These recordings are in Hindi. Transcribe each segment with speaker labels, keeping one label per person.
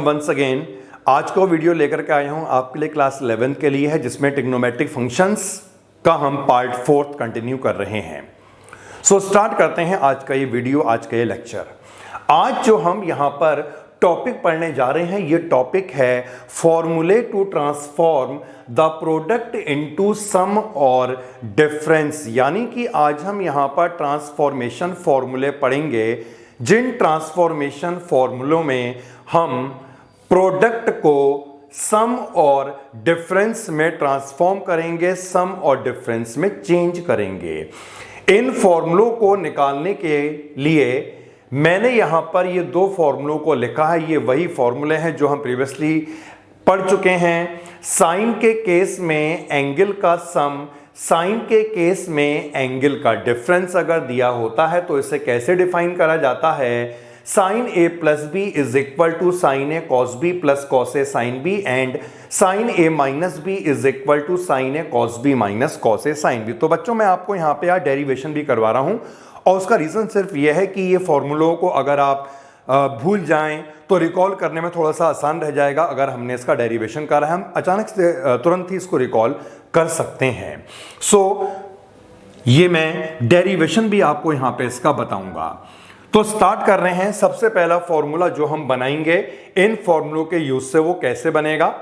Speaker 1: वंस अगेन आज को वीडियो लेकर के आया हूं आपके लिए क्लास 11 के लिए है, जिसमें ट्रिग्नोमेट्रिक फंक्शंस का हम पार्ट 4 कंटिन्यू कर रहे हैं। सो स्टार्ट करते हैं आज का ये वीडियो, आज का ये लेक्चर। आज जो हम यहां पर टॉपिक पढ़ने जा रहे हैं, ये टॉपिक है formulae to transform the product into sum और डिफरेंस। यानी कि आज हम यहां पर ट्रांसफॉर्मेशन फॉर्मूले पढ़ेंगे, जिन ट्रांसफॉर्मेशन फॉर्मूलों में हम प्रोडक्ट को सम और डिफरेंस में ट्रांसफॉर्म करेंगे, सम और डिफरेंस में चेंज करेंगे। इन फॉर्मूलों को निकालने के लिए मैंने यहां पर ये दो फॉर्मूलों को लिखा है। ये वही फॉर्मूले हैं जो हम प्रीवियसली पढ़ चुके हैं। साइन के केस में एंगल का सम, साइन के केस में एंगल का डिफरेंस अगर दिया होता है तो इसे कैसे डिफाइन करा जाता है? Sine A plus B is equal to sine A cos B plus cos A sine B, and sine A minus B is equal to sine A cos B minus cos A sine B. तो बच्चों मैं आपको यहाँ पे यार डेरिवेशन भी करवा रहा हूँ, और उसका रीजन सिर्फ यह है कि ये फॉर्मूलों को अगर आप भूल जाएं तो रिकॉल करने में थोड़ा सा आसान रह जाएगा। अगर हमने इसका डेरिवेशन करा है, हम अचानक से तुरंत ही इसको रिकॉल कर सकते हैं। सो ये मैं डेरिवेशन भी आपको यहाँ पे इसका बताऊंगा। तो स्टार्ट कर रहे हैं। सबसे पहला फॉर्मूला जो हम बनाएंगे, इन फॉर्मूलों के यूज से वो कैसे बनेगा?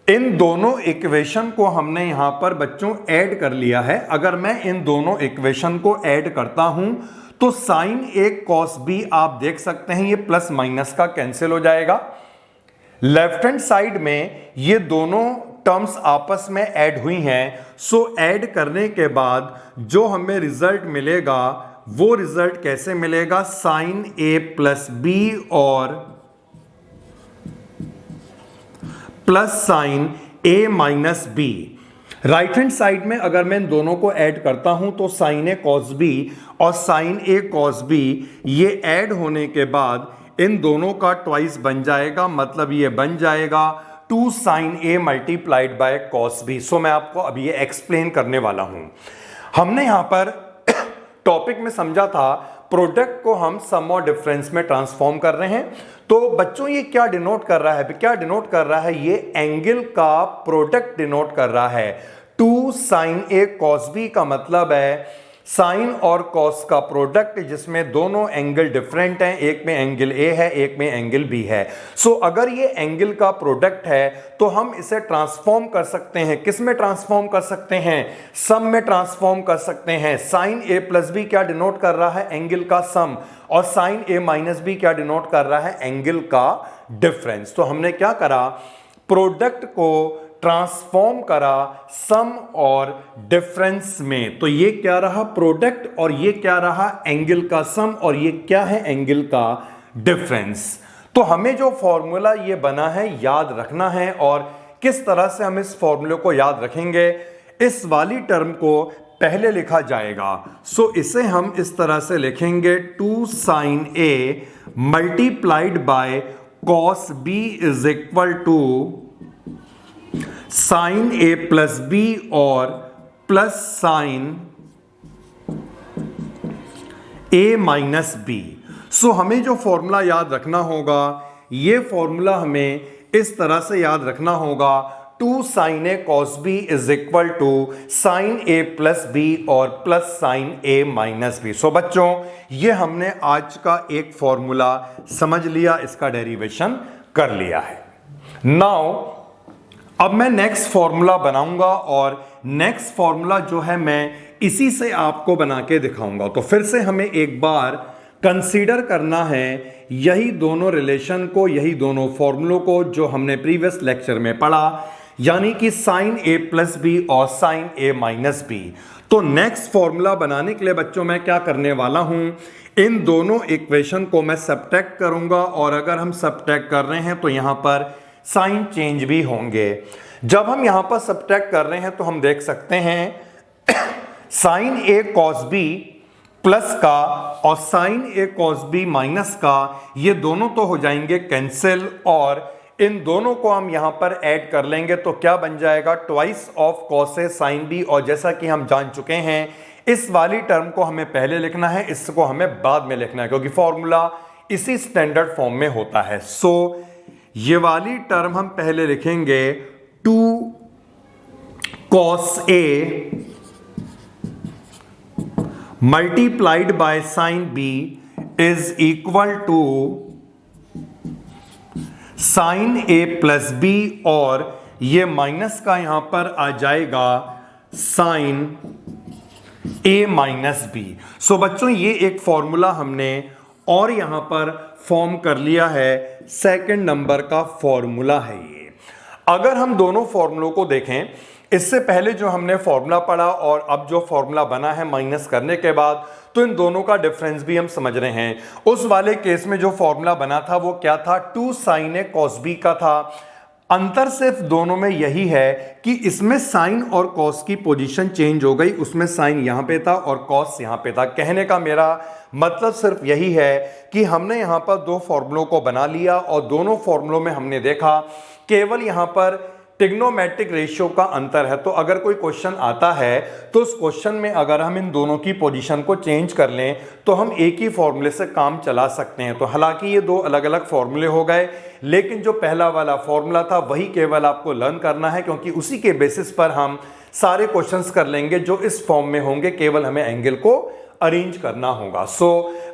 Speaker 1: इन दोनों इक्वेशन को हमने यहां पर बच्चों ऐड कर लिया है। अगर मैं इन दोनों इक्वेशन को ऐड करता हूं तो साइन ए कॉस बी आप देख सकते हैं, ये प्लस माइनस का कैंसिल हो जाएगा। लेफ्ट हैंड साइड में ये दोनों टर्म्स आपस में ऐड हुई हैं। सो ऐड करने के बाद जो हमें रिजल्ट मिलेगा वो रिजल्ट कैसे मिलेगा? साइन ए प्लस बी और plus sine A minus B. Right hand side में अगर मैं इन दोनों को ऐड करता हूं तो साइन ए कॉस बी और साइन ए कॉस बी, ये ऐड होने के बाद इन दोनों का ट्वाइस बन जाएगा, मतलब ये बन जाएगा 2 sine A multiplied by cos B. So मैं आपको अभी ये एक्सप्लेन करने वाला हूं। हमने यहां पर टॉपिक में समझा था प्रोडक्ट को हम सम और डिफरेंस में ट्रांसफॉर्म कर रहे हैं। तो बच्चों ये क्या डिनोट कर रहा है? क्या डिनोट कर रहा है? ये एंगल का प्रोडक्ट डिनोट कर रहा है। 2 साइन ए कॉस बी का मतलब है साइन और कॉस का प्रोडक्ट, जिसमें दोनों एंगल डिफरेंट हैं, एक में एंगल ए है, एक में एंगल बी है। सो अगर ये एंगल का प्रोडक्ट है तो हम इसे ट्रांसफॉर्म कर सकते हैं। किस में ट्रांसफॉर्म कर सकते हैं? सम में ट्रांसफॉर्म कर सकते हैं। साइन ए प्लस बी क्या डिनोट कर रहा है? एंगल का सम। और साइन ए माइनस बी क्या डिनोट कर रहा है? एंगल का डिफरेंस। तो हमने क्या करा? प्रोडक्ट को ट्रांसफॉर्म करा सम और डिफरेंस में। तो ये क्या रहा? प्रोडक्ट, और ये क्या रहा? एंगल का सम, और ये क्या है? एंगल का डिफरेंस। तो हमें जो फॉर्मूला ये बना है याद रखना है। और किस तरह से हम इस फॉर्मूले को याद रखेंगे? इस वाली टर्म को पहले लिखा जाएगा। सो इसे हम इस तरह से लिखेंगे 2 sine A multiplied by cos B is equal to sine A plus B और plus sine A minus B. So हमें जो फॉर्मूला याद रखना होगा, ये फॉर्मूला हमें इस तरह से याद रखना होगा 2 sine A cos B is equal to sine A plus B और plus sine A minus B. So बच्चों ये हमने आज का एक फॉर्मूला समझ लिया, इसका डेरिवेशन कर लिया है। नाउ अब मैं नेक्स्ट फॉर्मूला बनाऊंगा, और नेक्स्ट फॉर्मूला जो है मैं इसी से आपको बना के दिखाऊंगा। तो फिर से हमें एक बार कंसीडर करना है यही दोनों रिलेशन को, यही दोनों फॉर्मूलों को जो हमने प्रीवियस लेक्चर में पढ़ा, यानी कि साइन ए प्लस बी और साइन ए माइनस बी। तो नेक्स्ट फॉर्मूला बनाने के लिए बच्चों मैं क्या करने वाला हूं? इन दोनों इक्वेशन को मैं सब्ट्रैक्ट करूंगा, और अगर हम सब्ट्रैक्ट कर रहे हैं तो यहां पर साइन चेंज भी होंगे। जब हम यहां पर सब्ट्रैक्ट कर रहे हैं तो हम देख सकते हैं sign A cos B plus का और sign A cos B minus का, ये दोनों तो हो जाएंगे कैंसिल, और इन दोनों को हम यहां पर ऐड कर लेंगे तो क्या बन जाएगा? Twice of cos A sine B. और जैसा कि हम जान चुके हैं इस वाली टर्म को हमें पहले लिखना है, इसको हमें बाद में लिखना है, क्योंकि फॉर्मूला इसी स्टैंडर्ड फॉर्म में होता है। सो ये वाली टर्म हम पहले लिखेंगे 2 cos A multiplied by sine B is equal to sine A plus B, और ये माइनस का यहां पर आ जाएगा sine A minus B। So बच्चों ये एक फॉर्मूला हमने और यहां पर फॉर्म कर लिया है, सेकंड नंबर का फॉर्मूला है ये। अगर हम दोनों फॉर्मूलों को देखें, इससे पहले जो हमने फॉर्मूला पढ़ा और अब जो फॉर्मूला बना है माइनस करने के बाद, तो इन दोनों का डिफरेंस भी हम समझ रहे हैं। उस वाले केस में जो फॉर्मूला बना था वो क्या था, 2 sin A cos B का था। अंतर सिर्फ दोनों में यही है कि इसमें साइन और कॉस की पोजीशन चेंज हो गई, उसमें साइन यहां पे था और कॉस यहां पे था। कहने का मेरा मतलब सिर्फ यही है कि हमने यहां पर दो फॉर्मूलों को बना लिया और दोनों फॉर्मूलों में हमने देखा केवल यहां पर ट्रिग्नोमेट्रिक रेशियो का अंतर है। तो अगर कोई क्वेश्चन आता है तो उस क्वेश्चन में अगर हम इन दोनों की पोजीशन को चेंज कर लें तो हम एक ही फॉर्मूले से काम चला सकते हैं। तो हालांकि ये दो अलग अलग फॉर्मूले हो गए, लेकिन जो पहला वाला फॉर्मूला था वही केवल आपको लर्न करना है, क्योंकि उसी के बेसिस पर हम सारे क्वेश्चंस कर लेंगे जो इस फॉर्म में होंगे। केवल हमें एंगल को अरेंज करना होगा।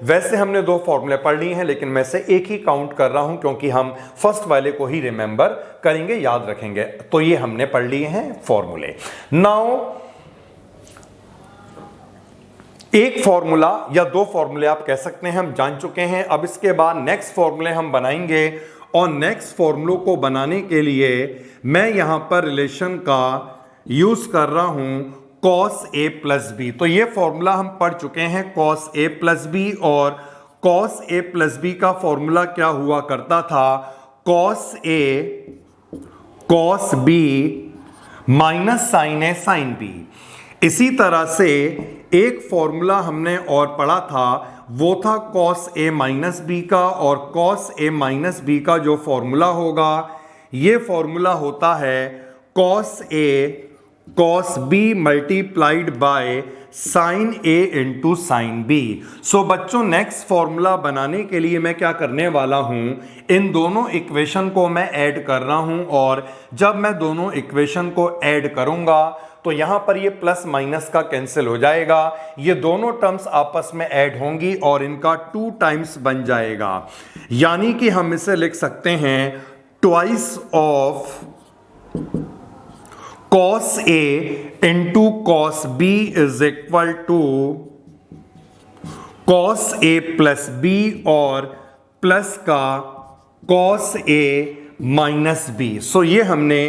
Speaker 1: वैसे हमने दो फॉर्मूले पढ़ लिए हैं, लेकिन मैं से एक ही काउंट कर रहा हूं क्योंकि हम फर्स्ट वाले को ही रिमेंबर करेंगे, याद रखेंगे। तो ये हमने पढ़ लिए हैं फॉर्मूले। नाउ एक फॉर्मूला या दो फॉर्मूले आप कह सकते हैं हम जान चुके हैं। अब इसके बाद नेक्स्ट फॉर्मूले हम बनाएंगे, और नेक्स्ट फॉर्मूलों को बनाने के लिए मैं यहां पर रिलेशन का यूज कर रहा हूं cos A प्लस बी। तो ये फॉर्मूला हम पढ़ चुके हैं, cos A प्लस बी, और cos A प्लस बी का फॉर्मूला क्या हुआ करता था, cos A cos B minus sine A sine B। इसी तरह से एक फॉर्मूला हमने और पढ़ा था, वो था cos A माइनस बी का, और cos A माइनस बी का जो फॉर्मूला होगा ये फॉर्मूला होता है cos A cos B multiplied by sign A into sign B। So बच्चों नेक्स्ट फॉर्मूला बनाने के लिए मैं क्या करने वाला हूं, इन दोनों इक्वेशन को मैं ऐड कर रहा हूं, और जब मैं दोनों इक्वेशन को ऐड करूंगा तो यहां पर ये प्लस माइनस का कैंसिल हो जाएगा, ये दोनों टर्म्स आपस में ऐड होंगी और इनका 2 टाइम्स बन जाएगा। यानी कि हम इसे लिख सकते हैं twice of cos A into cos B is equal to cos A plus B और प्लस का cos A minus B। So ये हमने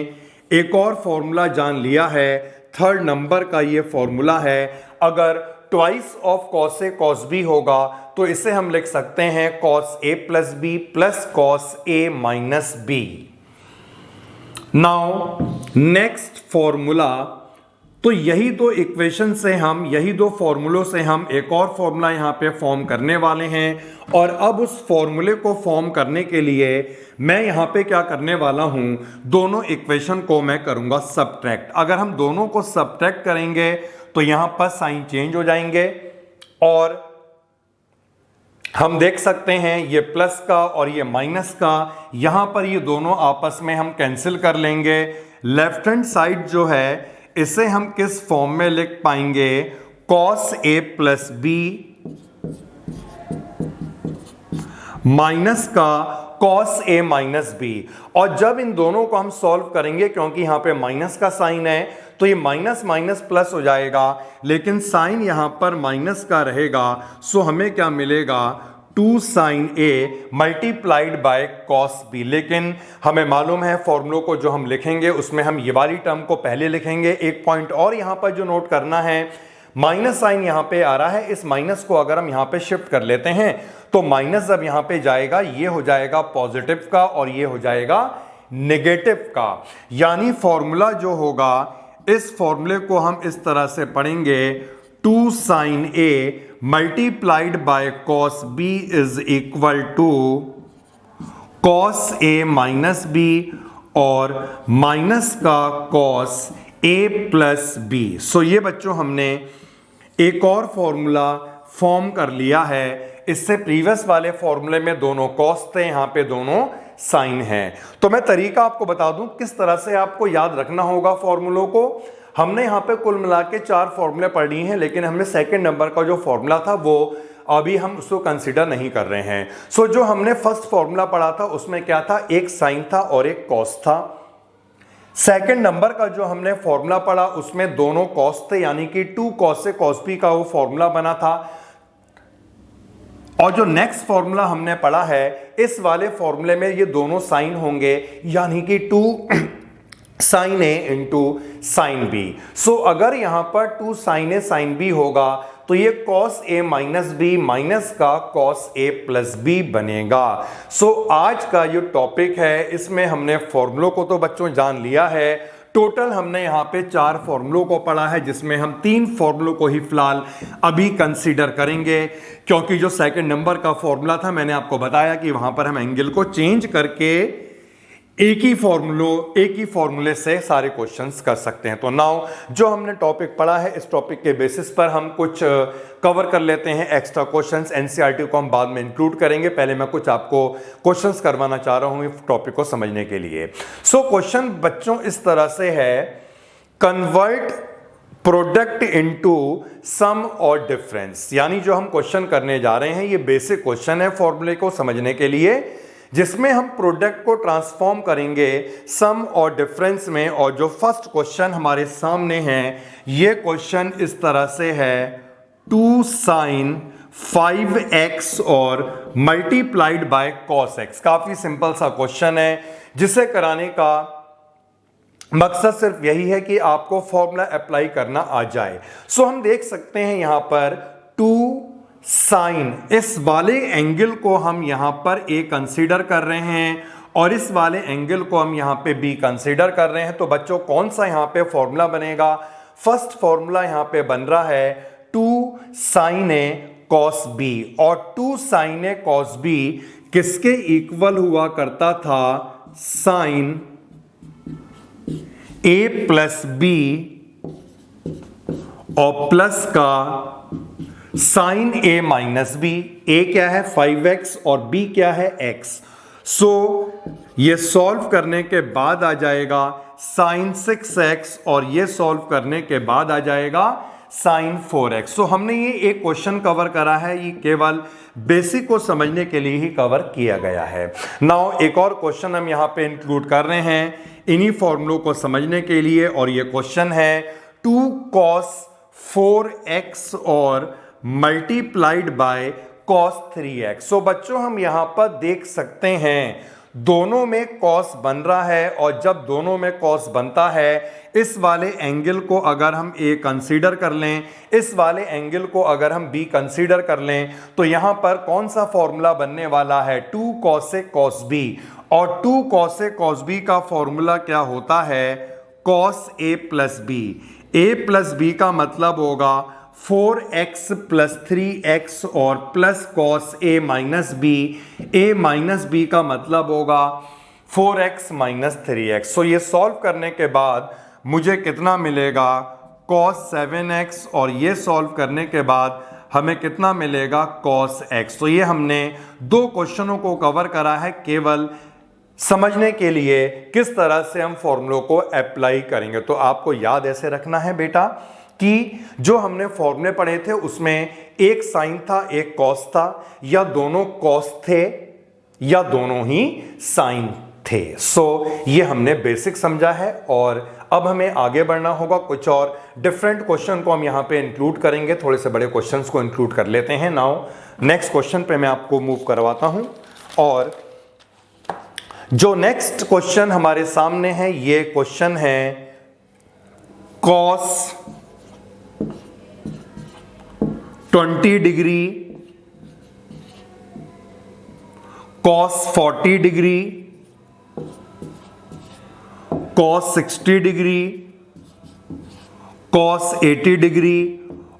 Speaker 1: एक और फॉर्मूला जान लिया है, थर्ड नंबर का ये फॉर्मूला है। अगर twice of cos A cos B होगा तो इसे हम लिख सकते हैं cos A plus B plus cos A minus B। Now next formula, तो यही दो इक्वेशन से हम, यही दो फॉर्मूलों से हम एक और फॉर्मूला यहां पे फॉर्म करने वाले हैं। और अब उस फॉर्मूले को फॉर्म करने के लिए मैं यहां पे क्या करने वाला हूं, दोनों इक्वेशन को मैं करूंगा सबट्रैक्ट। अगर हम दोनों को सबट्रैक्ट करेंगे तो यहां पर साइन चेंज हो जाएंगे, और हम देख सकते हैं ये प्लस का और ये माइनस का, यहां पर ये दोनों आपस में हम कैंसिल कर लेंगे। लेफ्ट हैंड साइड जो है इसे हम किस फॉर्म में लिख पाएंगे, cos A plus B minus का cos A माइनस बी। और जब इन दोनों को हम सॉल्व करेंगे, क्योंकि यहां पे माइनस का साइन है तो ये माइनस माइनस प्लस हो जाएगा, लेकिन साइन यहां पर माइनस का रहेगा। सो हमें क्या मिलेगा, 2 sin A multiplied by cos B। लेकिन हमें मालूम है फॉर्मूलों को जो हम लिखेंगे उसमें हम ये वाली टर्म को पहले लिखेंगे। एक पॉइंट और यहां पर जो नोट करना है, माइनस साइन यहां पे आ रहा है, इस माइनस को अगर हम यहां पे शिफ्ट कर लेते हैं तो माइनस जब यहां पे जाएगा ये हो जाएगा पॉजिटिव का और ये हो जाएगा नेगेटिव का। यानी फॉर्मूला जो होगा, इस फॉर्मूले को हम इस तरह से पढ़ेंगे, 2 sin A multiplied by cos B is equal to cos A minus B और माइनस का cos A plus B। So ये बच्चों हमने एक और फॉर्मूला फॉर्म कर लिया है। इससे प्रीवियस वाले फॉर्मूले में दोनों cos थे, यहां पे दोनों साइन है। तो मैं तरीका आपको बता दूं किस तरह से आपको याद रखना होगा फॉर्मूलों को। हमने यहाँ पे कुल मिला के 4 फॉर्मूले पढ़ लिए हैं, लेकिन हमने सेकंड नंबर का जो फॉर्मूला था वो अभी हम उसको कंसीडर नहीं कर रहे हैं। सो जो हमने फर्स्ट फॉर्मूला पढ़ा था उसमें क्या था, एक साइन था और एक कॉस था। सेकंड नंबर का जो हमने फॉर्मूला पढ़ा उसमें दोनों कॉस थे, यानी कि 2 कॉस से कॉस बी का वो फॉर्मूला बना था। और जो नेक्स्ट फॉर्मूला हमने पढ़ा है, इस वाले फॉर्मूले में ये दोनों साइन होंगे, यानी कि 2 साइन ए इंटू साइन बी। सो अगर यहां पर 2 साइन ए साइन बी होगा तो ये cos A minus B minus का कॉस ए प्लस बी बनेगा। सो आज का जो टॉपिक है इसमें हमने फॉर्मूलों को तो बच्चों जान लिया है। टोटल हमने यहाँ पे 4 फॉर्मूलों को पढ़ा है, जिसमें हम 3 फॉर्मूलों को ही फिलहाल अभी कंसीडर करेंगे, क्योंकि जो सेकंड नंबर का फॉर्मूला था मैंने आपको बताया कि वहां पर हम एंगल को चेंज करके एक ही फॉर्मूले से सारे क्वेश्चंस कर सकते हैं। तो नाउ जो हमने टॉपिक पढ़ा है इस टॉपिक के बेसिस पर हम कुछ कवर कर लेते हैं एक्स्ट्रा क्वेश्चंस। एनसीईआरटी को हम बाद में इंक्लूड करेंगे, पहले मैं कुछ आपको क्वेश्चंस करवाना चाह रहा हूं इस टॉपिक को समझने के लिए। सो क्वेश्चन बच्चों इस तरह से है, कन्वर्ट प्रोडक्ट इनटू सम और डिफरेंस। यानी जो हम क्वेश्चन करने जा रहे हैं ये बेसिक क्वेश्चन है फॉर्मूले को समझने के लिए, जिसमें हम प्रोडक्ट को ट्रांसफॉर्म करेंगे सम और डिफरेंस में। और जो फर्स्ट क्वेश्चन हमारे सामने है ये क्वेश्चन इस तरह से है, 2 साइन 5x और मल्टीप्लाइड बाय cos x। काफी सिंपल सा क्वेश्चन है, जिसे कराने का मकसद सिर्फ यही है कि आपको फॉर्मूला अप्लाई करना आ जाए। सो हम देख सकते हैं यहां पर 2 साइन, इस वाले एंगल को हम यहां पर ए कंसीडर कर रहे हैं और इस वाले एंगल को हम यहां पे बी कंसीडर कर रहे हैं। तो बच्चों कौन सा यहां पे फॉर्मूला बनेगा, फर्स्ट फॉर्मूला यहां पे बन रहा है 2 साइन ए कॉस बी। और 2 साइन ए कॉस बी किसके इक्वल हुआ करता था, साइन ए प्लस बी और प्लस का sine A minus B. A क्या है 5x और बी क्या है x। सो ये सॉल्व करने के बाद आ जाएगा साइन 6x और ये सॉल्व करने के बाद आ जाएगा साइन 4x। सो हमने ये एक क्वेश्चन कवर करा है, ये केवल बेसिक को समझने के लिए ही कवर किया गया है। नाउ एक और क्वेश्चन हम यहां पे इंक्लूड कर रहे हैं इन्हीं फॉर्मूलों को समझने के लिए, और ये क्वेश्चन है 2 cos 4x और मल्टीप्लाइड बाय cos 3x। सो बच्चों हम यहां पर देख सकते हैं दोनों में cos बन रहा है, और जब दोनों में cos बनता है इस वाले एंगल को अगर हम a कंसीडर कर लें, इस वाले एंगल को अगर हम b कंसीडर कर लें, तो यहां पर कौन सा फॉर्मूला बनने वाला है, 2 cos से cos b। और 2 cos से cos b का फॉर्मूला क्या होता है, cos a plus b। a plus b का मतलब होगा 4x प्लस 3x और plus cos a minus b। a minus b का मतलब होगा 4x माइनस 3x। सो ये सॉल्व करने के बाद मुझे कितना मिलेगा, cos 7x, और ये सॉल्व करने के बाद हमें कितना मिलेगा, cos x। तो ये हमने 2 क्वेश्चनों को कवर करा है केवल समझने के लिए किस तरह से हम फॉर्मूलों को अप्लाई करेंगे। तो आपको याद ऐसे रखना है बेटा कि जो हमने फॉर्मूले पढ़े थे उसमें एक साइन था एक कॉस था, या दोनों कॉस थे या दोनों ही साइन थे। सो ये हमने बेसिक समझा है, और अब हमें आगे बढ़ना होगा। कुछ और डिफरेंट क्वेश्चन को हम यहां पे इंक्लूड करेंगे, थोड़े से बड़े क्वेश्चंस को इंक्लूड कर लेते हैं। नाउ नेक्स्ट क्वेश्चन पे मैं आपको मूव करवाता हूं, और जो नेक्स्ट क्वेश्चन हमारे सामने है ये क्वेश्चन है cos 20 degree, cos 40 degree, cos 60 degree, cos 80 degree,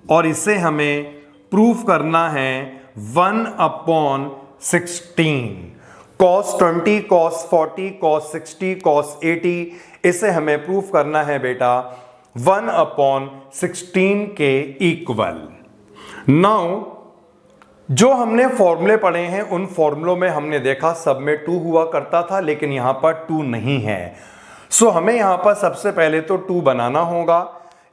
Speaker 1: और इसे हमें प्रूफ करना है 1/16। cos 20, cos 40, cos 60, cos 80, इसे हमें प्रूफ करना है बेटा 1/16 के इक्वल। नाउ जो हमने फॉर्मूले पढ़े हैं उन फॉर्मूलों में हमने देखा सब में 2 हुआ करता था, लेकिन यहां पर 2 नहीं है। सो हमें यहां पर सबसे पहले तो 2 बनाना होगा,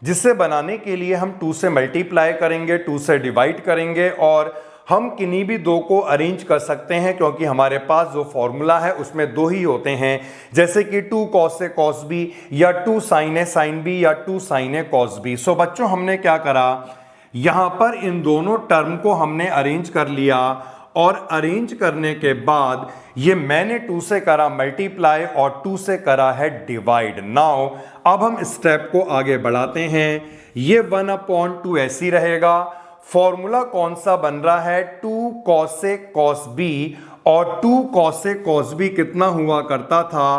Speaker 1: जिसे बनाने के लिए हम 2 से मल्टीप्लाई करेंगे, 2 से डिवाइड करेंगे और हम किन्हीं भी 2 को अरेंज कर सकते हैं, क्योंकि हमारे पास जो फॉर्मूला है उसमें 2 ही होते हैं, जैसे कि 2 cos A cos B या 2 sin A sin B या 2 sin A cos B। So बच्चों हमने क्या करा, यहां पर इन दोनों टर्म को हमने अरेंज कर लिया और अरेंज करने के बाद ये मैंने 2 से करा मल्टीप्लाई और 2 से करा है डिवाइड। नाउ अब हम स्टेप को आगे बढ़ाते हैं। ये 1/2 ऐसी रहेगा। फॉर्मूला कौन सा बन रहा है, 2 cos A cos B, और 2 cos A cos B कितना हुआ करता था,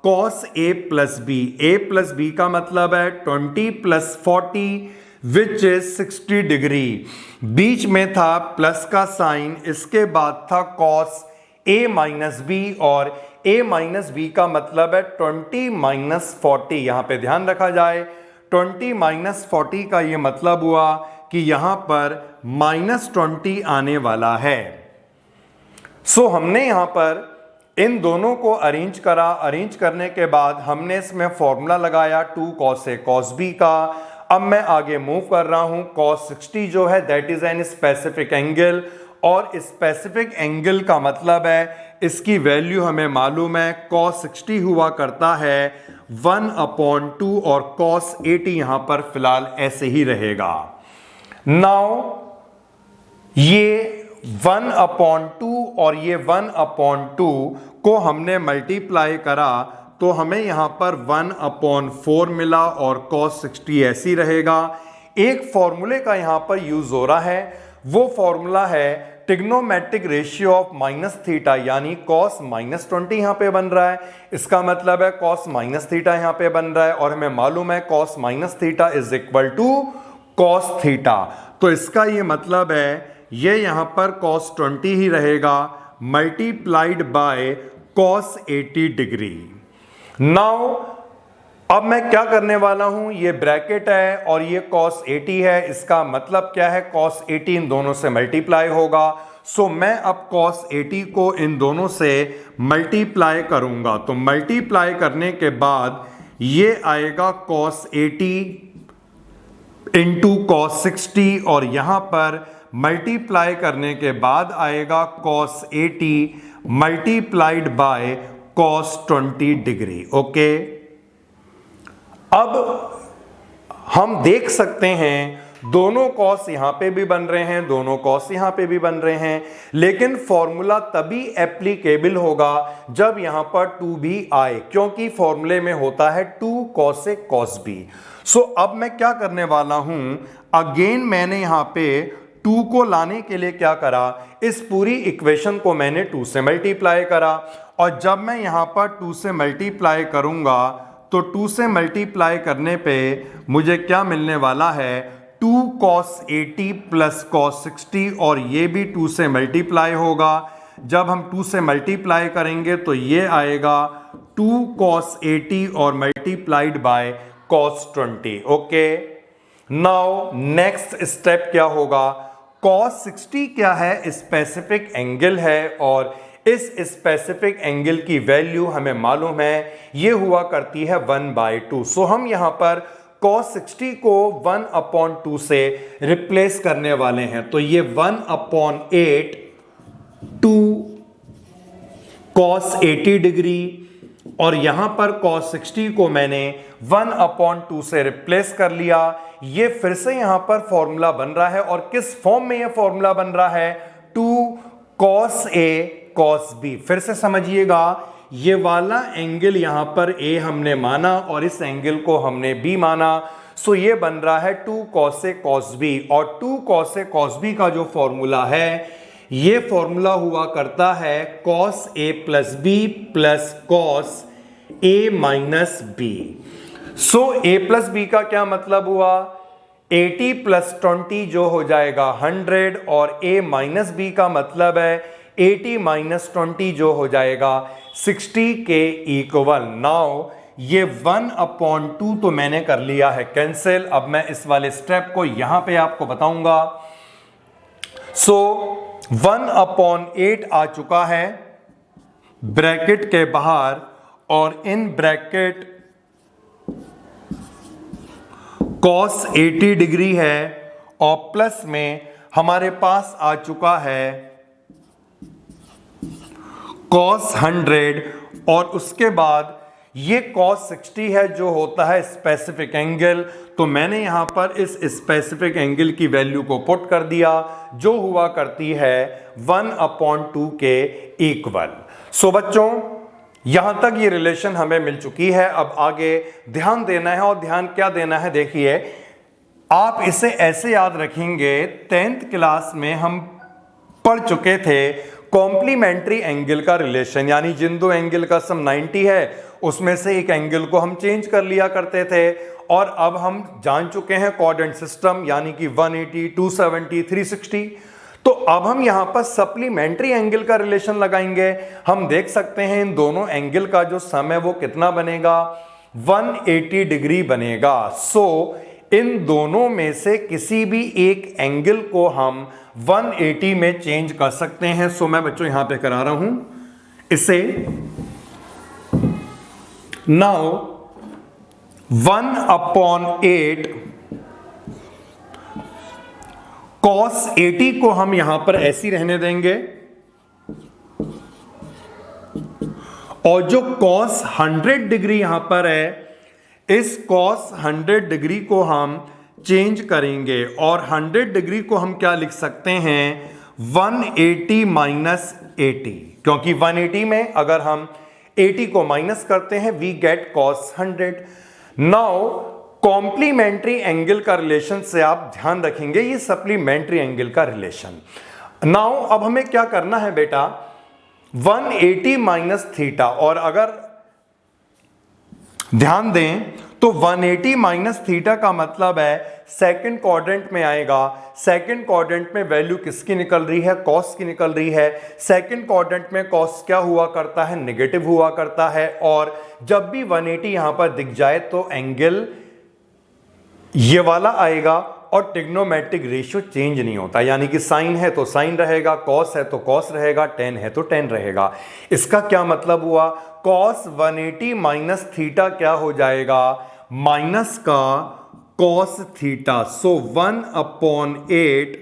Speaker 1: cos A plus B। A plus B का मतलब है 20 plus 40 विच इज 60 डिग्री। बीच में था प्लस का साइन, इसके बाद था cos A minus B, और A minus B का मतलब है 20 minus 40। यहां पे ध्यान रखा जाए, 20 minus 40 का ये मतलब हुआ कि यहां पर -20 आने वाला है। सो हमने यहां पर इन दोनों को अरेंज करा। अरेंज करने के बाद हमने इसमें फॉर्मूला लगाया 2 cos A cos B का। अब मैं आगे मूव कर रहा हूं। cos 60 जो है that is an specific angle, और स्पेसिफिक एंगल का मतलब है इसकी वैल्यू हमें मालूम है। cos 60 हुआ करता है 1/2 और cos 80 यहां पर फिलहाल ऐसे ही रहेगा। नाउ ये 1/2 और ये 1/2 को हमने मल्टीप्लाई करा तो हमें यहां पर 1/4 मिला और cos 60 ऐसी रहेगा। एक फॉर्मूले का यहां पर यूज हो रहा है, वो फॉर्मूला है ट्रिग्नोमेट्रिक रेशियो ऑफ -θ, यानी cos -20 यहां पे बन रहा है। इसका मतलब है cos -θ यहां पे बन रहा है, और हमें मालूम है cos -θ is equal to cos θ। तो इसका ये मतलब है ये यहां पर cos 20 ही रहेगा multiplied by cos 80 degree. Now अब मैं क्या करने वाला हूं, ये ब्रैकेट है और ये cos 80 है। इसका मतलब क्या है, cos 80 इन दोनों से मल्टीप्लाई होगा। सो मैं अब cos 80 को इन दोनों से मल्टीप्लाई करूंगा, तो मल्टीप्लाई करने के बाद ये आएगा cos 80 इंटू cos 60, और यहां पर मल्टीप्लाई करने के बाद आएगा cos 80 multiplied by cos 20 degree. Okay, अब हम देख सकते हैं दोनों cos यहां पे भी बन रहे हैं, दोनों cos यहां पे भी बन रहे हैं, लेकिन फॉर्मूला तभी एप्लीकेबल होगा जब यहां पर 2 भी आए, क्योंकि फॉर्मूले में होता है 2 cos A cos B। सो अब मैं क्या करने वाला हूं, अगेन मैंने यहां पे 2 को लाने के लिए क्या करा, इस पूरी इक्वेशन को मैंने 2 से मल्टीप्लाई करा, और जब मैं यहां पर 2 से मल्टीप्लाई करूंगा तो 2 से मल्टीप्लाई करने पे मुझे क्या मिलने वाला है, 2 cos 80 प्लस cos 60, और ये भी 2 से मल्टीप्लाई होगा। जब हम 2 से मल्टीप्लाई करेंगे तो ये आएगा 2 cos 80 और multiplied by cos 20। Okay, now next step क्या होगा, cos 60 क्या है, स्पेसिफिक एंगल है, और इस स्पेसिफिक एंगल की वैल्यू हमें मालूम है ये हुआ करती है 1/2। सो हम यहां पर cos 60 को 1/2 से रिप्लेस करने वाले हैं, तो ये 1/8 2 cos 80 डिग्री, और यहां पर cos 60 को मैंने 1/2 से रिप्लेस कर लिया। ये फिर से यहां पर फॉर्मूला बन रहा है, और किस फॉर्म में यह फॉर्मूला बन रहा है, 2 cos A cos B। फिर से समझिएगा, ये वाला एंगल यहां पर A हमने माना और इस एंगल को हमने B माना। सो ये बन रहा है 2 cos A cos B, और 2 cos A cos B का जो फॉर्मूला है ये फॉर्मूला हुआ करता है cos A plus B plus cos A minus B। So A plus B का क्या मतलब हुआ, 80 प्लस 20 जो हो जाएगा 100, और A माइनस B का मतलब है 80 माइनस 20 जो हो जाएगा 60 के इक्वल। नाउ ये 1/2 तो मैंने कर लिया है कैंसिल। अब मैं इस वाले स्टेप को यहां पे आपको बताऊंगा। सो 1/8 आ चुका है ब्रैकेट के बाहर, और इन ब्रैकेट cos 80 डिग्री है, और प्लस में हमारे पास आ चुका है cos 100, और उसके बाद ये cos 60 है जो होता है स्पेसिफिक एंगल। तो मैंने यहां पर इस स्पेसिफिक एंगल की वैल्यू को पुट कर दिया जो हुआ करती है 1/2 के इक्वल। सो बच्चों, यहां तक ये रिलेशन हमें मिल चुकी है। अब आगे ध्यान देना है, और ध्यान क्या देना है, देखिए आप इसे ऐसे याद रखेंगे। 10th क्लास में हम पढ़ चुके थे कॉम्प्लीमेंट्री एंगल का रिलेशन, यानी जिन दो एंगल का सम 90 है उसमें से एक एंगल को हम चेंज कर लिया करते थे। और अब हम जान चुके हैं कोऑर्डिनेट सिस्टम, यानी कि 180, 270, 360। तो अब हम यहां पर सप्लीमेंट्री एंगल का रिलेशन लगाएंगे। हम देख सकते हैं इन दोनों एंगल का जो सम है वो कितना बनेगा, 180 डिग्री बनेगा। सो इन दोनों में से किसी भी एक एंगल को हम 180 में चेंज कर सकते हैं। सो मैं बच्चों यहां पे करा रहा हूं इसे। नाउ 1/8 cos 80 को हम यहां पर ऐसी रहने देंगे, और जो cos 100 डिग्री यहां पर है, इस cos 100 डिग्री को हम चेंज करेंगे, और 100 डिग्री को हम क्या लिख सकते हैं, 180 माइनस 80, क्योंकि 180 में अगर हम 80 को माइनस करते हैं we get cos 100। Now complementary angle का रिलेशन से आप ध्यान रखेंगे ये सप्लीमेंट्री एंगल का रिलेशन। नाउ अब हमें क्या करना है बेटा, 180 माइनस थीटा, और अगर ध्यान दें तो 180 माइनस थीटा का मतलब है सेकंड क्वाड्रेंट में आएगा। सेकंड क्वाड्रेंट में वैल्यू किसकी निकल रही है, कॉस की निकल रही है। सेकंड क्वाड्रेंट में कॉस क्या हुआ करता है, नेगेटिव हुआ करता है। और जब भी 180 यहां पर दिख जाए तो एंगल ये वाला आएगा, और ट्रिग्नोमेट्रिक रेशियो चेंज नहीं होता, यानी कि साइन है तो साइन रहेगा, कॉस है तो कॉस रहेगा, टेन है तो टेन रहेगा। इसका क्या मतलब हुआ, कॉस 180 माइनस थीटा क्या हो जाएगा, माइनस का कॉस थीटा। सो 1/8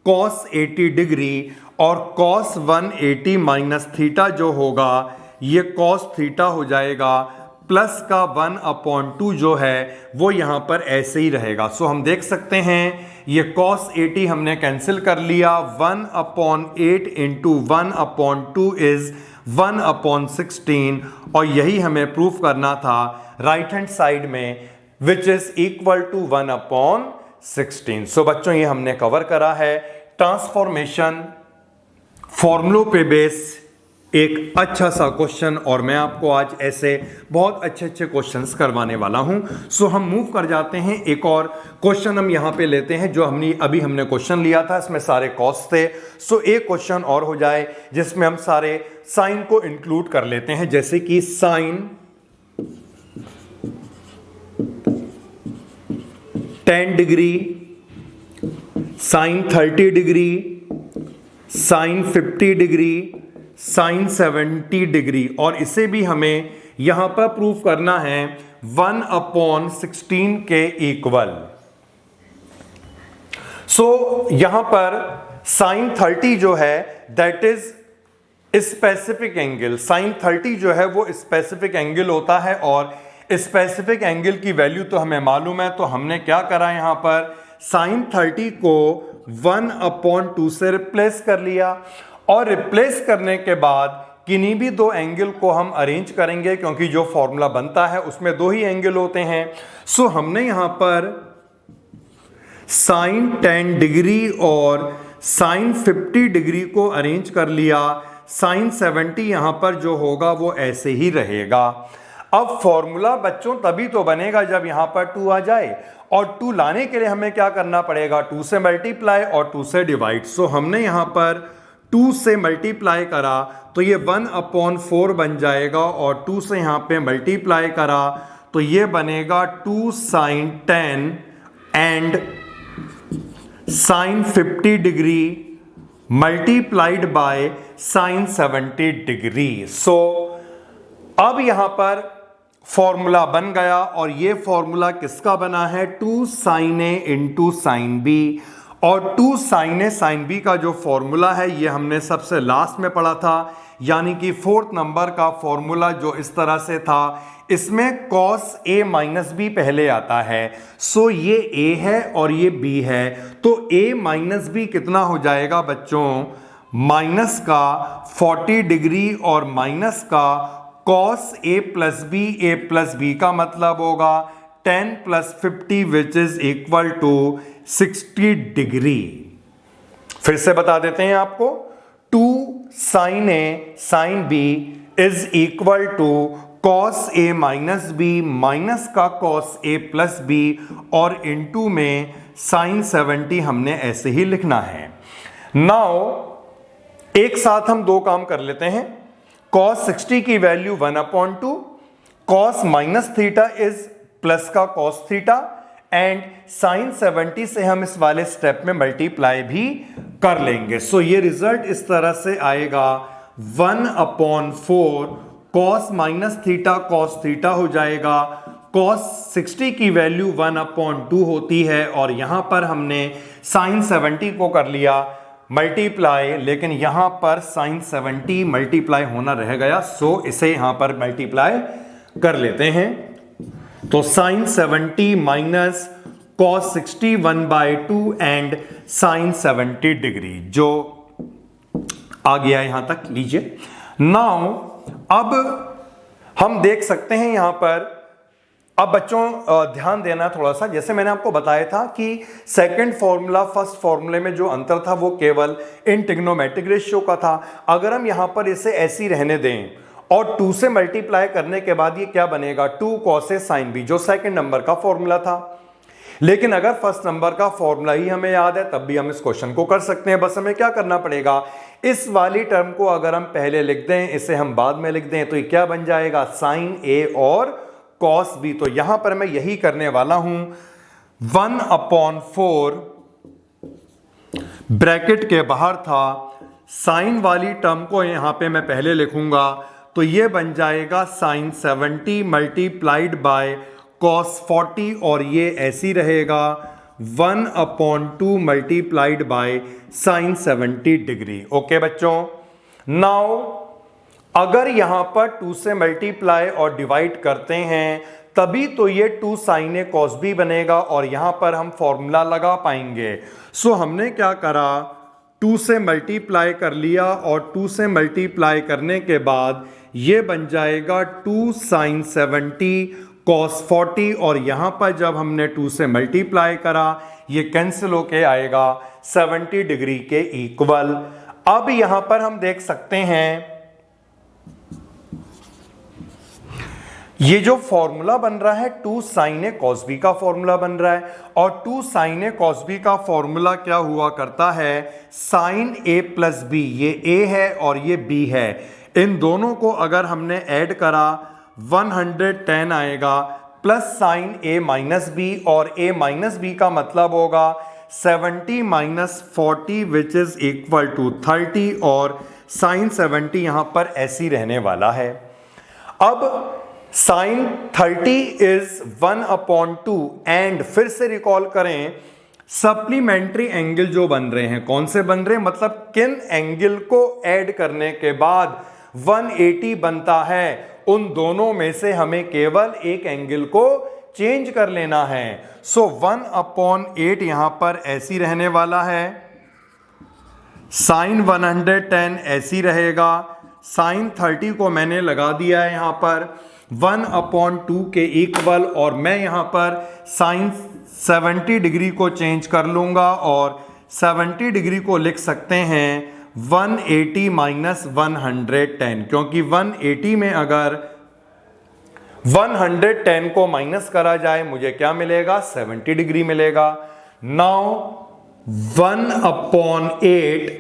Speaker 1: कॉस 80 डिग्री, और कॉस 180 माइनस थीटा जो होगा ये कॉस थीटा हो जाएगा, प्लस का 1/2 जो है वो यहां पर ऐसे ही रहेगा। सो हम देख सकते हैं ये cos 80 हमने कैंसिल कर लिया, 1/8 इंटू 1/2 इज 1/16, और यही हमें प्रूफ करना था राइट हैंड साइड में, विच इज इक्वल टू 1/16। सो बच्चों ये हमने कवर करा है ट्रांसफॉर्मेशन फॉर्मूलों पे बेस एक अच्छा सा क्वेश्चन, और मैं आपको आज ऐसे बहुत अच्छे अच्छे क्वेश्चंस करवाने वाला हूं। सो हम मूव कर जाते हैं, एक और क्वेश्चन हम यहां पे लेते हैं जो हमने क्वेश्चन लिया था, इसमें सारे कॉस थे। सो एक क्वेश्चन और हो जाए जिसमें हम सारे साइन को इंक्लूड कर लेते हैं, जैसे कि sine 10 degree, sine 30 degree, sine 50 degree, sine 70 degree, और इसे भी हमें यहां पर प्रूफ करना है 1/16 के इक्वल। सो यहां पर साइन 30 जो है that is specific angle. Sine 30 जो है वो स्पेसिफिक एंगल होता है, और स्पेसिफिक एंगल की वैल्यू तो हमें मालूम है। तो हमने क्या करा, यहां पर साइन 30 को 1/2 से रिप्लेस कर लिया, और रिप्लेस करने के बाद किन्हीं भी दो एंगल को हम अरेंज करेंगे, क्योंकि जो फॉर्मूला बनता है उसमें दो ही एंगल होते हैं। सो हमने यहां पर साइन 10 डिग्री और साइन 50 डिग्री को अरेंज कर लिया। साइन 70 यहां पर जो होगा वो ऐसे ही रहेगा। अब फॉर्मूला बच्चों तभी तो बनेगा जब यहां पर 2 आ जाए, और 2 लाने के लिए हमें क्या करना पड़ेगा, 2 से मल्टीप्लाई और 2 से डिवाइड। सो हमने यहां पर 2 से मल्टीप्लाई करा तो ये 1/4 बन जाएगा, और 2 से यहां पे मल्टीप्लाई करा तो ये बनेगा 2 sine 10 and sine 50 degree multiplied by sine 70 degree. So अब यहां पर फॉर्मूला बन गया और ये फॉर्मूला किसका बना है, 2 sin A into sine B. और 2 sin A sin B का जो फॉर्मूला है ये हमने सबसे लास्ट में पढ़ा था, यानी कि 4th नंबर का फॉर्मूला जो इस तरह से था, इसमें cos A माइनस बी पहले आता है। सो ये A है और ये B है, तो A माइनस बी कितना हो जाएगा बच्चों, माइनस का 40 डिग्री और माइनस का cos A प्लस बी का मतलब होगा 10 plus 50 which is equal to 60 degree. फिर से बता देते हैं आपको, 2 sin A sin B is equal to cos A minus B minus का cos A प्लस बी और इनटू में sin 70 हमने ऐसे ही लिखना है। नाउ एक साथ हम दो काम कर लेते हैं। cos 60 की value 1/2, cos minus theta is plus का cos थीटा एंड sin 70 से हम इस वाले स्टेप में मल्टीप्लाई भी कर लेंगे। सो ये रिजल्ट इस तरह से आएगा 1/4 cos minus theta cos theta हो जाएगा। cos 60 की वैल्यू 1/2 होती है और यहां पर हमने sin 70 को कर लिया मल्टीप्लाई, लेकिन यहां पर sin 70 मल्टीप्लाई होना रह गया, सो इसे यहां पर मल्टीप्लाई कर लेते हैं। तो sin 70 minus cos 60 1/2 and sin 70 degree जो आ गया यहां तक लीजिए। नाउ अब हम देख सकते हैं यहां पर, अब बच्चों ध्यान देना थोड़ा सा, जैसे मैंने आपको बताया था कि सेकंड फॉर्मूला फर्स्ट फॉर्मूले में जो अंतर था वो केवल इन ट्रिग्नोमेट्रिक रेशियो का था। अगर हम यहां पर इसे ऐसी रहने दें और 2 से मल्टीप्लाई करने के बाद ये क्या बनेगा, 2 cos A sin B, जो सेकंड नंबर का फॉर्मूला था। लेकिन अगर फर्स्ट नंबर का फॉर्मूला ही हमें याद है तब भी हम इस क्वेश्चन को कर सकते हैं। बस हमें क्या करना पड़ेगा, इस वाली टर्म को अगर हम पहले लिख दें, इसे हम बाद में लिख दें, तो ये क्या बन जाएगा, sin A और cos B। तो यहां पर मैं यही करने वाला हूं, 1/4 ब्रैकेट के बाहर था, साइन वाली टर्म को यहां पे मैं पहले लिखूंगा, तो ये बन जाएगा sin 70 मल्टीप्लाइड बाय cos 40 और ये ऐसी रहेगा 1/2 multiplied by sin 70 degree. Okay बच्चों, नाउ अगर यहां पर 2 से मल्टीप्लाई और डिवाइड करते हैं तभी तो ये 2 sin A cos B बनेगा और यहां पर हम फॉर्मूला लगा पाएंगे। सो हमने क्या करा, 2 से मल्टीप्लाई कर लिया और 2 से मल्टीप्लाई करने के बाद ये बन जाएगा 2 sin 70 cos 40 और यहां पर जब हमने 2 से मल्टीप्लाई करा ये कैंसिल होके आएगा 70 डिग्री के इक्वल। अब यहां पर हम देख सकते हैं ये जो फॉर्मूला बन रहा है 2 sin A cos B का फॉर्मूला बन रहा है और 2 sin A cos B का फॉर्मूला क्या हुआ करता है, sin A प्लस B, ये A है और ये B है, इन दोनों को अगर हमने ऐड करा 110 आएगा plus sin A minus B और A माइनस बी का मतलब होगा 70 minus 40 which is equal to 30 और sin 70 यहां पर ऐसी रहने वाला है। अब sin 30 इज 1/2 एंड फिर से रिकॉल करें, सप्लीमेंट्री एंगल जो बन रहे हैं कौन से बन रहे हैं, मतलब किन एंगल को ऐड करने के बाद 180 बनता है, उन दोनों में से हमें केवल एक एंगल को चेंज कर लेना है। सो 1/8 यहां पर ऐसी रहने वाला है, sin 110 ऐसी रहेगा, sin 30 को मैंने लगा दिया है यहां पर 1/2 के इक्वल और मैं यहां पर sin 70 डिग्री को चेंज कर लूंगा और 70 डिग्री को लिख सकते हैं 180 माइनस 110, क्योंकि 180 में अगर 110 को माइनस करा जाए मुझे क्या मिलेगा, 70 डिग्री मिलेगा। नाउ 1/8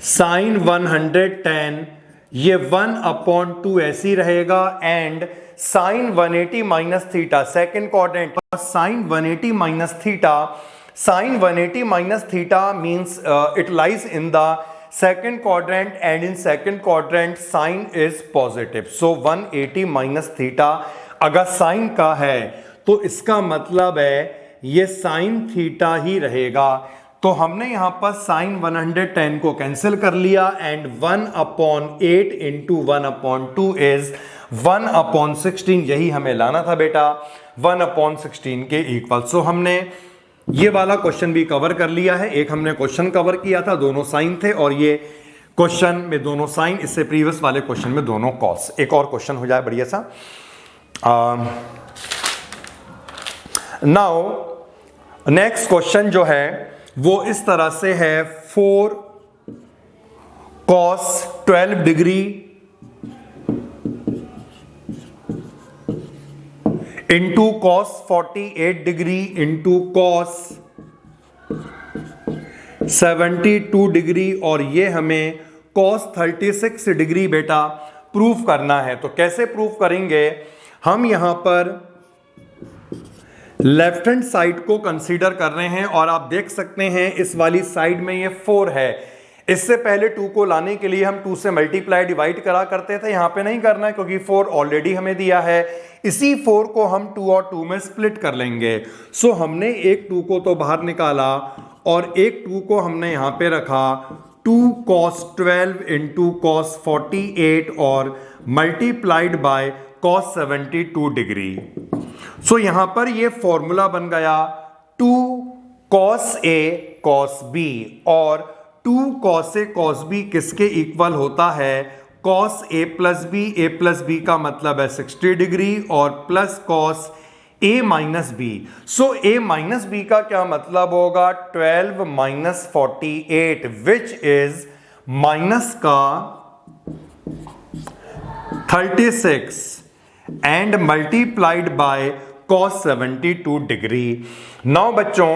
Speaker 1: sin 110 ये 1/2 ऐसी रहेगा and sin 180 minus theta second quadrant, sin 180 minus theta sine 180 minus theta means it lies in the second quadrant and in second quadrant sine is positive. So 180 minus theta अगर साइन का है तो इसका मतलब है ये साइन थीटा ही रहेगा। तो हमने यहां पर साइन 110 को कैंसिल कर लिया एंड 1/8 इंटू 1/2 इज 1/16। यही हमें लाना था बेटा, 1/16 के इक्वल। सो हमने ये वाला क्वेश्चन भी कवर कर लिया है। एक हमने क्वेश्चन कवर किया था, दोनों साइन थे, और ये क्वेश्चन में दोनों साइन, इससे प्रीवियस वाले क्वेश्चन में दोनों कॉस। एक और क्वेश्चन हो जाए बढ़िया सा। नाउ नेक्स्ट क्वेश्चन जो है वो इस तरह से है, 4 cos 12 degree into cos 48 degree into cos 72 degree, और ये हमें cos 36 डिग्री बेटा प्रूफ करना है। तो कैसे प्रूफ करेंगे? हम यहां पर लेफ्ट हैंड साइड को कंसीडर कर रहे हैं और आप देख सकते हैं इस वाली साइड में ये 4 है। इससे पहले 2 को लाने के लिए हम 2 से मल्टीप्लाई डिवाइड करा करते थे, यहां पे नहीं करना है क्योंकि 4 ऑलरेडी हमें दिया है। इसी 4 को हम 2 और 2 में स्प्लिट कर लेंगे। सो हमने एक 2 को तो बाहर निकाला और एक 2 को हमने यहां पे रखा, 2 cos 12 इंटू cos 48 और multiplied by cos 72 degree. So यहां पर ये फॉर्मूला बन गया 2 cos A cos B, और 2 cos A cos B किसके इक्वल होता है? cos A प्लस B का मतलब है 60 डिग्री और plus cos A minus B। So A minus B का क्या मतलब होगा? 12 माइनस 48 विच इज माइनस का 36 and multiplied by cos 72 degree. Now बच्चों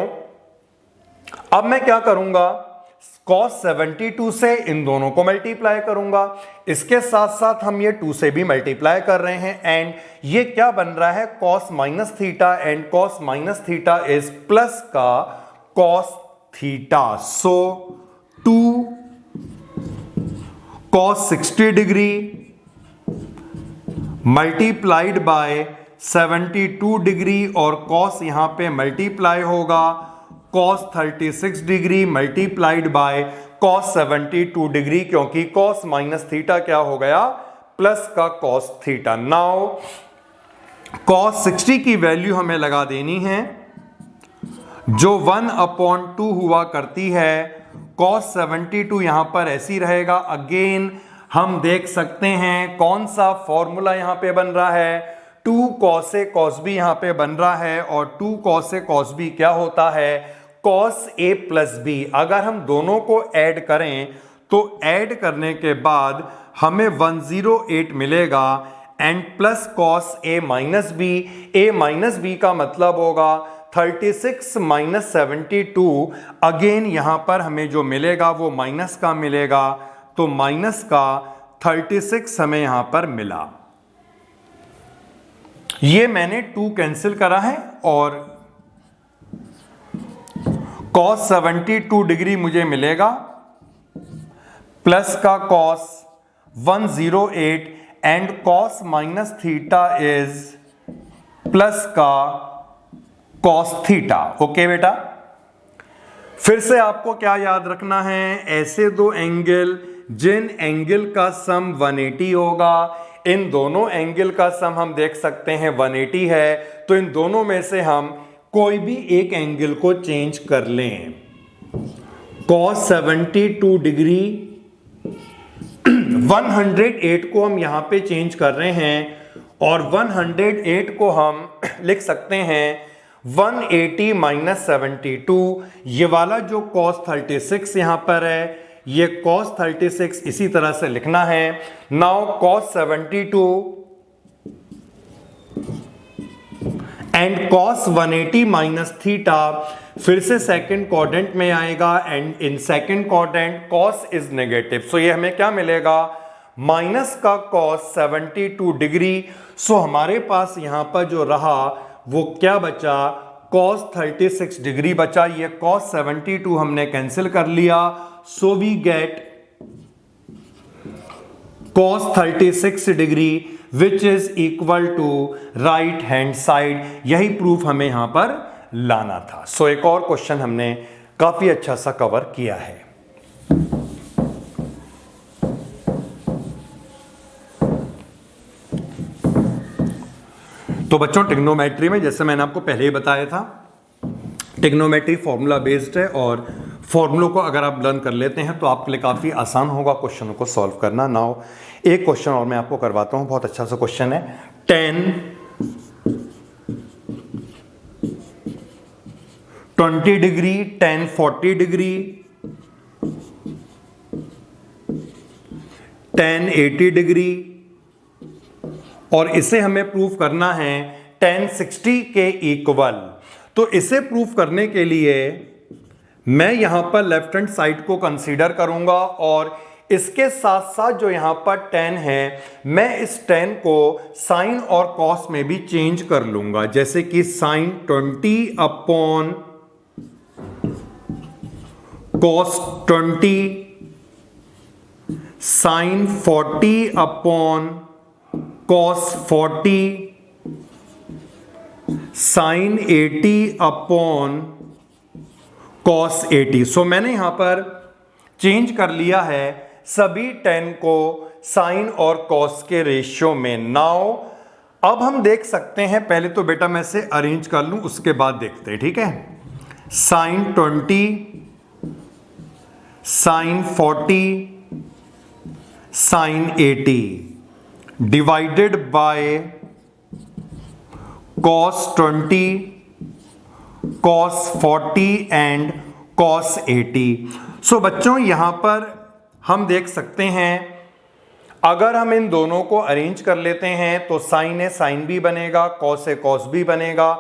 Speaker 1: अब मैं क्या करूंगा? cos 72 से इन दोनों को मल्टीप्लाई करूंगा, इसके साथ साथ हम ये 2 से भी मल्टीप्लाई कर रहे हैं, एंड ये क्या बन रहा है? cos minus theta, and cos minus theta is plus का cos थीटा। सो 2 cos 60 degree multiplied bye 72 degree, और cos यहां पे मल्टीप्लाई होगा cos 36 degree multiplied by cos 72 degree, क्योंकि cos माइनस थीटा क्या हो गया? प्लस का cos थीटा। नाउ cos 60 की वैल्यू हमें लगा देनी है जो 1/2 हुआ करती है। cos 72 यहां पर ऐसी रहेगा। अगेन हम देख सकते हैं कौन सा फॉर्मूला यहां पे बन रहा है? 2 cos A cos B यहां पे बन रहा है, और 2 cos A cos B क्या होता है? cos A plus B। अगर हम दोनों को ऐड करें तो ऐड करने के बाद हमें 108 मिलेगा and plus cos A minus B। A minus B का मतलब होगा 36 माइनस 72। अगेन यहां पर हमें जो मिलेगा वो माइनस का मिलेगा, तो माइनस का 36 हमें यहां पर मिला। ये मैंने 2 कैंसिल करा है और cos 72 डिग्री मुझे मिलेगा प्लस का cos 108 and cos minus theta is plus का cos थीटा। ओके बेटा, फिर से आपको क्या याद रखना है? ऐसे दो एंगल जिन एंगल का सम 180 होगा, इन दोनों एंगल का सम हम देख सकते हैं 180 है, तो इन दोनों में से हम कोई भी एक एंगल को चेंज कर लें। cos 72 डिग्री 108 को हम यहां पे चेंज कर रहे हैं, और 108 को हम लिख सकते हैं 180 माइनस 72। ये वाला जो cos 36 यहां पर है, ये cos 36 इसी तरह से लिखना है। Now cos 72 and cos 180 minus theta फिर से सेकंड क्वाड्रेंट में आएगा, and in second quadrant cos is negative. So ये हमें क्या मिलेगा? माइनस का cos 72 डिग्री। सो हमारे पास यहां पर जो रहा वो क्या बचा? cos 36 डिग्री बचा, ये cos 72 हमने कैंसिल कर लिया, so we get cos 36 degree which is equal to right hand side. यही प्रूफ हमें यहां पर लाना था। सो एक और क्वेश्चन हमने काफी अच्छा सा कवर किया है। तो बच्चों ट्रिग्नोमेट्री में जैसे मैंने आपको पहले ही बताया था, ट्रिग्नोमेट्री फॉर्मूला बेस्ड है और फॉर्मूलों को अगर आप लर्न कर लेते हैं तो आपके लिए काफ़ी आसान होगा क्वेश्चनों को सॉल्व करना। नाउ एक क्वेश्चन और मैं आपको करवाता हूं, बहुत अच्छा सा क्वेश्चन है। 10 डिग्री, 10 40 डिग्री, 10 80 डिग्री और इसे हमें प्रूफ करना है 10 60 के इक्वल। तो इसे प्रूफ करने के लिए मैं यहां पर लेफ्ट हैंड साइड को कंसीडर करूंगा और इसके साथ साथ जो यहां पर 10 है मैं इस 10 को साइन और कॉस में भी चेंज कर लूंगा, जैसे कि sine 20 upon cos 20, sine 40 upon cos 40, sine 80 upon cos 80। So मैंने यहां पर चेंज कर लिया है सभी 10 को साइन और कॉस के रेशियो में। नाउ अब हम देख सकते हैं, पहले तो बेटा मैं इसे अरेंज कर लूं उसके बाद देखते हैं, ठीक है। Sine 20, sine 40, sine 80 divided by cos 20, cos 40 and cos 80। So बच्चों यहां पर हम देख सकते हैं, अगर हम इन दोनों को अरेंज कर लेते हैं तो साइन ए साइन भी बनेगा, कॉस ए कॉस भी बनेगा।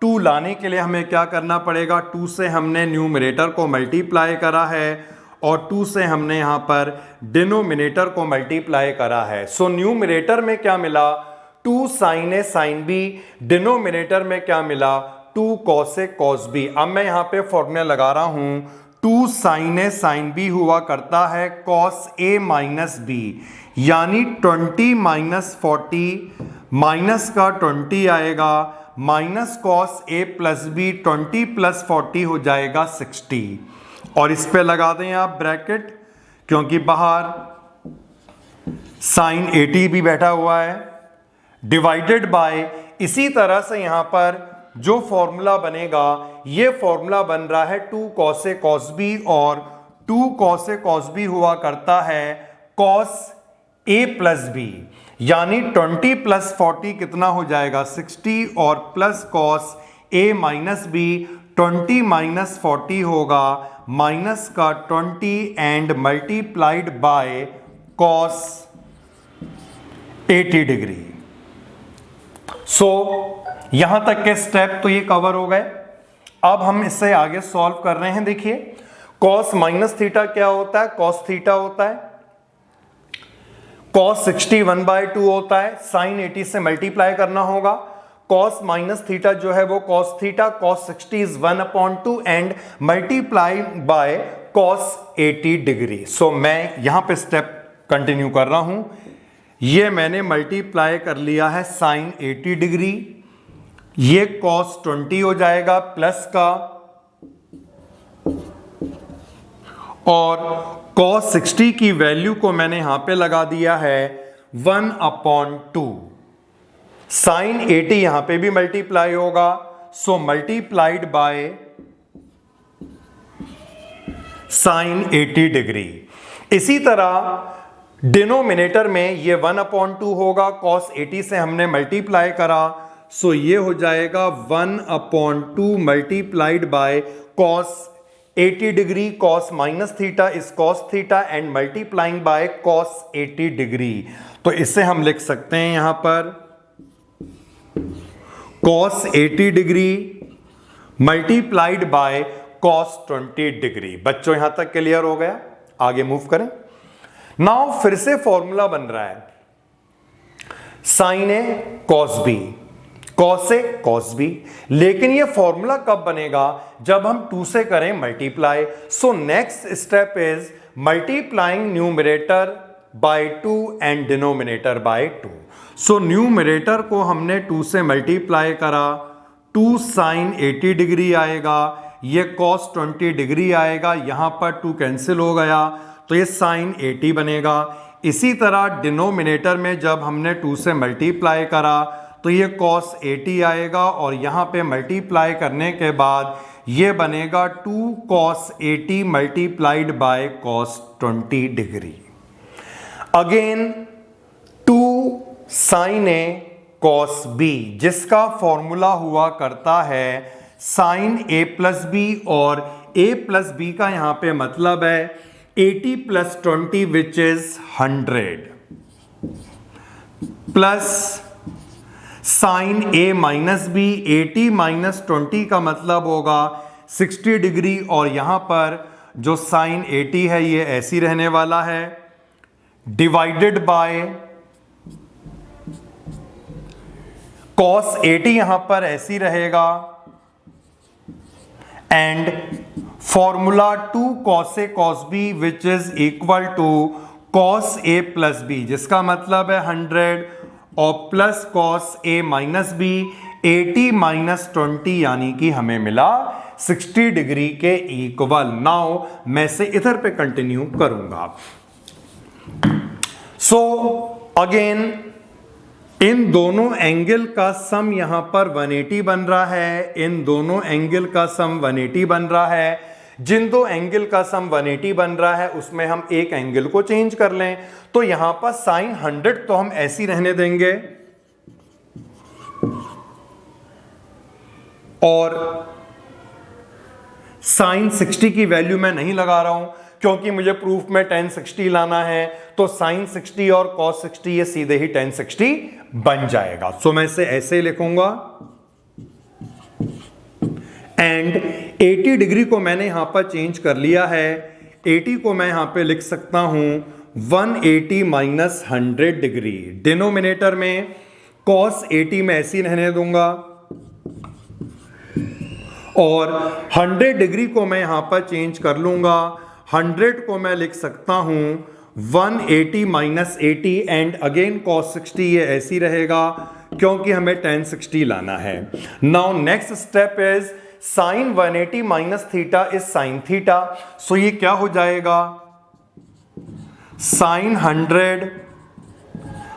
Speaker 1: 2 लाने के लिए हमें क्या करना पड़ेगा, 2 से हमने न्यूमरेटर को मल्टीप्लाई करा है और 2 से हमने यहां पर डिनोमिनेटर को मल्टीप्लाई करा है। सो न्यूमरेटर में क्या मिला, 2 साइन ए साइन बी, डिनोमिनेटर में क्या मिला, 2 कॉस ए कॉस बी। अब मैं यहां पे फॉर्मूला लगा रहा हूं, 2 साइन ए साइन बी हुआ करता है कॉस ए माइनस बी, यानी 20 माइनस 40 माइनस का 20 आएगा, minus cos A plus B, 20 plus 40 हो जाएगा 60 और इस पे लगा दें आप ब्रैकेट, क्योंकि बाहर साइन 80 भी बैठा हुआ है, डिवाइडेड बाय, इसी तरह से यहां पर जो फॉर्मूला बनेगा ये फॉर्मूला बन रहा है 2 कॉस ए कॉस बी और 2 कॉस ए कॉस बी हुआ करता है कॉस ए प्लस बी, यानी 20 प्लस 40 कितना हो जाएगा 60 और plus cos A minus B, 20 minus 40 होगा माइनस का 20 and multiplied by cos 80 degree. So यहां तक के स्टेप तो ये कवर हो गए। अब हम इससे आगे सॉल्व कर रहे हैं। देखिए कॉस माइनस थीटा क्या होता है, कॉस थीटा होता है, कॉस 60 1/2 होता है, साइन 80 से मल्टीप्लाई करना होगा, कॉस माइनस थीटा जो है वो cos theta, cos 60 is 1/2 and multiply by cos 80 degree. So मैं यहां पे स्टेप कंटिन्यू कर रहा हूं, ये मैंने मल्टीप्लाई कर लिया है साइन 80 डिग्री, ये कॉस 20 हो जाएगा प्लस का, और कॉस 60 की वैल्यू को मैंने यहां पे लगा दिया है 1/2। साइन 80 यहां पे भी मल्टीप्लाई होगा, सो मल्टीप्लाइड बाय साइन 80 डिग्री। इसी तरह डिनोमिनेटर में ये 1/2 होगा, कॉस 80 से हमने मल्टीप्लाई करा, सो ये हो जाएगा 1/2 multiplied by cos 80 degree, cos minus theta is cos theta and multiplying by cos 80 degree. तो इसे हम लिख सकते हैं यहां पर cos 80 degree multiplied by cos 20 degree. बच्चों यहां तक क्लियर हो गया, आगे मूव करें। नाउ फिर से फॉर्मूला बन रहा है sine A cos B, cos A cos B. लेकिन ये फॉर्मूला कब बनेगा? जब हम 2 से करें multiply. So next step is multiplying numerator bye 2 and denominator by 2। So numerator को हमने 2 से मल्टीप्लाई करा, 2 साइन 80 डिग्री आएगा, ये कॉस 20 डिग्री आएगा, यहां पर 2 कैंसिल हो गया तो ये साइन 80 बनेगा। इसी तरह डिनोमिनेटर में जब हमने 2 से मल्टीप्लाई करा तो ये कॉस 80 आएगा और यहाँ पे मल्टीप्लाई करने के बाद ये बनेगा 2 cos 80 multiplied by cos 20 degree. Again 2 sine A cos B, जिसका फॉर्मूला हुआ करता है साइन ए प्लस बी, और ए प्लस बी का यहाँ पे मतलब है 80 plus 20 which is 100 plus sine A minus B, 80 minus 20 का मतलब होगा 60 डिग्री, और यहां पर जो साइन 80 है ये ऐसी रहने वाला है, डिवाइडेड बाय कॉस 80 यहां पर ऐसी रहेगा, and formula 2 cos A cos B which is equal to cos A plus B, जिसका मतलब है 100 और plus cos A minus B, 80 minus 20 यानी कि हमें मिला 60 डिग्री के इक्वल। नाउ मैं से इधर पे कंटिन्यू करूंगा। सो अगेन इन दोनों एंगल का सम यहां पर 180 बन रहा है, इन दोनों एंगल का सम 180 बन रहा है। जिन दो एंगल का सम 180 बन रहा है उसमें हम एक एंगल को चेंज कर लें, तो यहां पर साइन 100 तो हम ऐसी रहने देंगे और साइन 60 की वैल्यू मैं नहीं लगा रहा हूं क्योंकि मुझे प्रूफ में tan 60 लाना है, तो साइन 60 और cos 60 ये सीधे ही tan 60 बन जाएगा। सो मैं इसे ऐसे लिखूंगा, एंड 80 डिग्री को मैंने यहां पर चेंज कर लिया है, 80 को मैं यहां पे लिख सकता हूं 180 माइनस 100 डिग्री। डिनोमिनेटर में cos 80 में ऐसी रहने दूंगा और 100 डिग्री को मैं यहां पर चेंज कर लूंगा, 100 को मैं लिख सकता हूं 180 माइनस 80, एंड अगेन cos 60 ये ऐसी रहेगा क्योंकि हमें tan 60 लाना है। Now next step is sine 180 minus theta is sine theta. So ये क्या हो जाएगा, साइन 100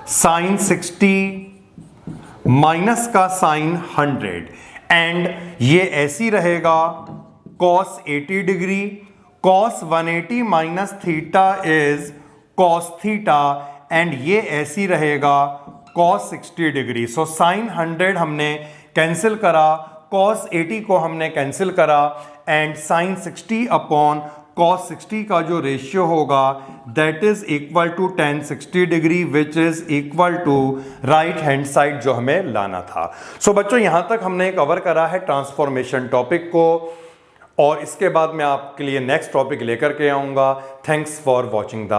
Speaker 1: साइन 60 माइनस का साइन 100, एंड ये ऐसी रहेगा cos 80 degree, cos 180 minus theta is cos theta, and ये ऐसी रहेगा cos 60 डिग्री। सो साइन 100 हमने कैंसिल करा, cos 80 को हमने कैंसिल करा, एंड साइन 60 अपॉन cos 60 का जो रेशियो होगा that is equal to tan 60 degree which is equal to right hand side जो हमें लाना था। सो बच्चों यहां तक हमने कवर करा है ट्रांसफॉर्मेशन टॉपिक को, और इसके बाद मैं आपके लिए नेक्स्ट टॉपिक लेकर के आऊंगा। Thanks for watching the